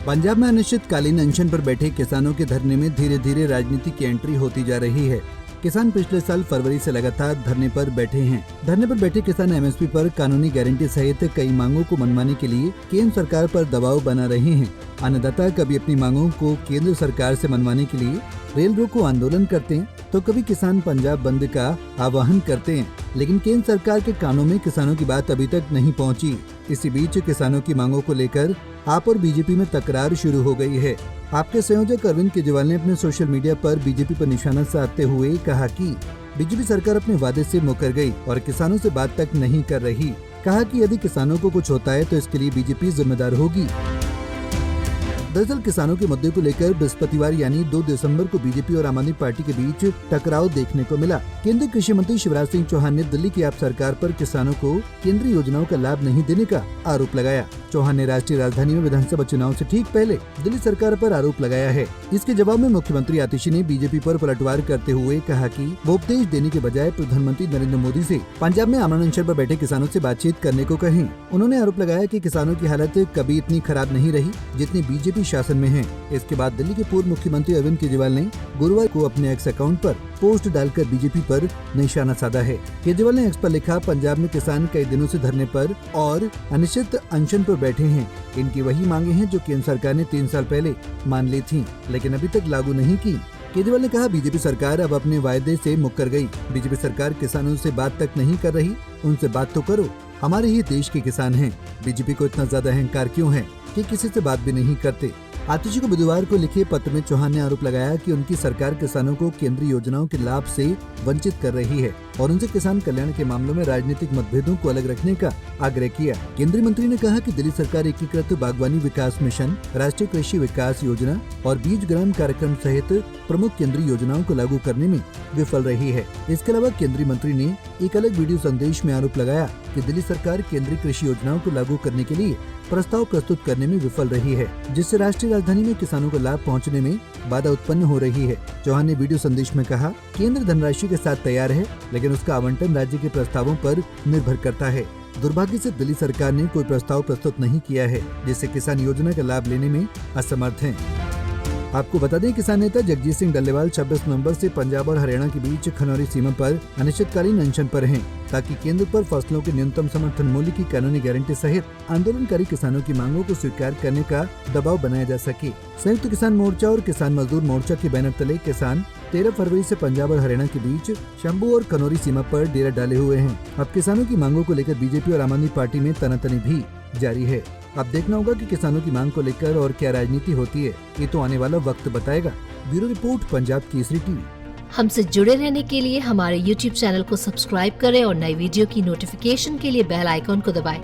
पंजाब में अनिश्चितकालीन अनशन पर बैठे किसानों के धरने में धीरे धीरे राजनीति की एंट्री होती जा रही है। किसान पिछले साल फरवरी से लगातार धरने पर बैठे हैं। धरने पर बैठे किसान एमएसपी पर कानूनी गारंटी सहित कई मांगों को मनवाने के लिए केंद्र सरकार पर दबाव बना रहे हैं। अन्नदाता कभी अपनी मांगों को केंद्र सरकार से मनवाने के लिए रेल रोको आंदोलन करते हैं, तो कभी किसान पंजाब बंद का आह्वान करते हैं, लेकिन केंद्र सरकार के कानों में किसानों की बात अभी तक नहीं पहुंची। इसी बीच किसानों की मांगों को लेकर आप और बीजेपी में तकरार शुरू हो गई है। आपके संयोजक अरविंद केजरीवाल ने अपने सोशल मीडिया पर बीजेपी पर निशाना साधते हुए कहा कि बीजेपी सरकार अपने वादे से मुकर गई और किसानों से बात तक नहीं कर रही। कहा कि यदि किसानों को कुछ होता है तो इसके लिए बीजेपी जिम्मेदार होगी। दरअसल किसानों के मुद्दे को लेकर बृहस्पतिवार यानी 2 दिसंबर को बीजेपी और आम आदमी पार्टी के बीच टकराव देखने को मिला। केंद्रीय कृषि मंत्री शिवराज सिंह चौहान ने दिल्ली की आप सरकार पर किसानों को केंद्रीय योजनाओं का लाभ नहीं देने का आरोप लगाया। चौहान ने राष्ट्रीय राजधानी में विधानसभा चुनाव से ठीक पहले दिल्ली सरकार पर आरोप लगाया है। इसके जवाब में मुख्यमंत्री आतिशी ने बीजेपी पर पलटवार करते हुए कहा कि वो उपदेश देने के बजाय प्रधानमंत्री नरेंद्र मोदी से पंजाब में आमरण अनशन पर बैठे किसानों से बातचीत करने को कहें। उन्होंने आरोप लगाया कि किसानों की हालत कभी इतनी खराब नहीं रही जितनी बीजेपी शासन में है। इसके बाद दिल्ली के पूर्व मुख्यमंत्री अरविंद केजरीवाल ने गुरुवार को अपने एक्स अकाउंट पर पोस्ट डालकर बीजेपी पर निशाना साधा है। केजरीवाल ने एक्स पर लिखा, पंजाब में किसान कई दिनों से धरने पर और अनिश्चित अनशन पर बैठे हैं। इनकी वही मांगे हैं जो केंद्र सरकार ने 3 साल पहले मान ली थी, लेकिन अभी तक लागू नहीं की। केजरीवाल ने कहा, बीजेपी सरकार अब अपने वायदे से मुकर गई। बीजेपी सरकार किसानों से बात तक नहीं कर रही, उनसे बात तो करो। हमारे ही देश के किसान हैं। बीजेपी को इतना ज्यादा अहंकार क्यों है कि किसी से बात भी नहीं करते। आतिशी को बुधवार को लिखे पत्र में चौहान ने आरोप लगाया कि उनकी सरकार किसानों को केंद्रीय योजनाओं के लाभ से वंचित कर रही है और उनसे किसान कल्याण के मामलों में राजनीतिक मतभेदों को अलग रखने का आग्रह किया। केंद्रीय मंत्री ने कहा कि दिल्ली सरकार एकीकृत बागवानी विकास मिशन, राष्ट्रीय कृषि विकास योजना और बीज ग्राम कार्यक्रम सहित प्रमुख केंद्रीय योजनाओं को लागू करने में विफल रही है। इसके अलावा केंद्रीय मंत्री ने एक अलग वीडियो संदेश में आरोप लगाया कि दिल्ली सरकार केंद्रीय कृषि योजनाओं को लागू करने के लिए प्रस्ताव प्रस्तुत करने में विफल रही है, जिससे राष्ट्रीय राजधानी में किसानों को लाभ पहुंचने में बाधा उत्पन्न हो रही है। चौहान ने वीडियो संदेश में कहा, केंद्र धनराशि के साथ तैयार है, लेकिन उसका आवंटन राज्य के प्रस्तावों पर निर्भर करता है। दुर्भाग्य से दिल्ली सरकार ने कोई प्रस्ताव प्रस्तुत नहीं किया है, जिससे किसान योजना का लाभ लेने में असमर्थ हैं। आपको बता दें, किसान नेता जगजीत सिंह डल्लेवाल 26 नवंबर से पंजाब और हरियाणा के बीच खनौरी सीमा पर अनिश्चितकालीन अनशन पर हैं, ताकि केंद्र पर फसलों के न्यूनतम समर्थन मूल्य की कानूनी गारंटी सहित आंदोलनकारी किसानों की मांगों को स्वीकार करने का दबाव बनाया जा सके। संयुक्त किसान मोर्चा और किसान मजदूर मोर्चा के बैनर तले किसान 13 फरवरी से पंजाब और हरियाणा के बीच शंभू और खनौरी सीमा पर डेरा डाले हुए हैं। अब किसानों की मांगों को लेकर बीजेपी और आम आदमी पार्टी में तनातनी भी जारी है। अब देखना होगा कि किसानों की मांग को लेकर और क्या राजनीति होती है, ये तो आने वाला वक्त बताएगा। Bureau report, Punjab Kesari TV. हमसे जुड़े रहने के लिए हमारे YouTube चैनल को सब्सक्राइब करें और नई वीडियो की नोटिफिकेशन के लिए बेल आइकॉन को दबाएं।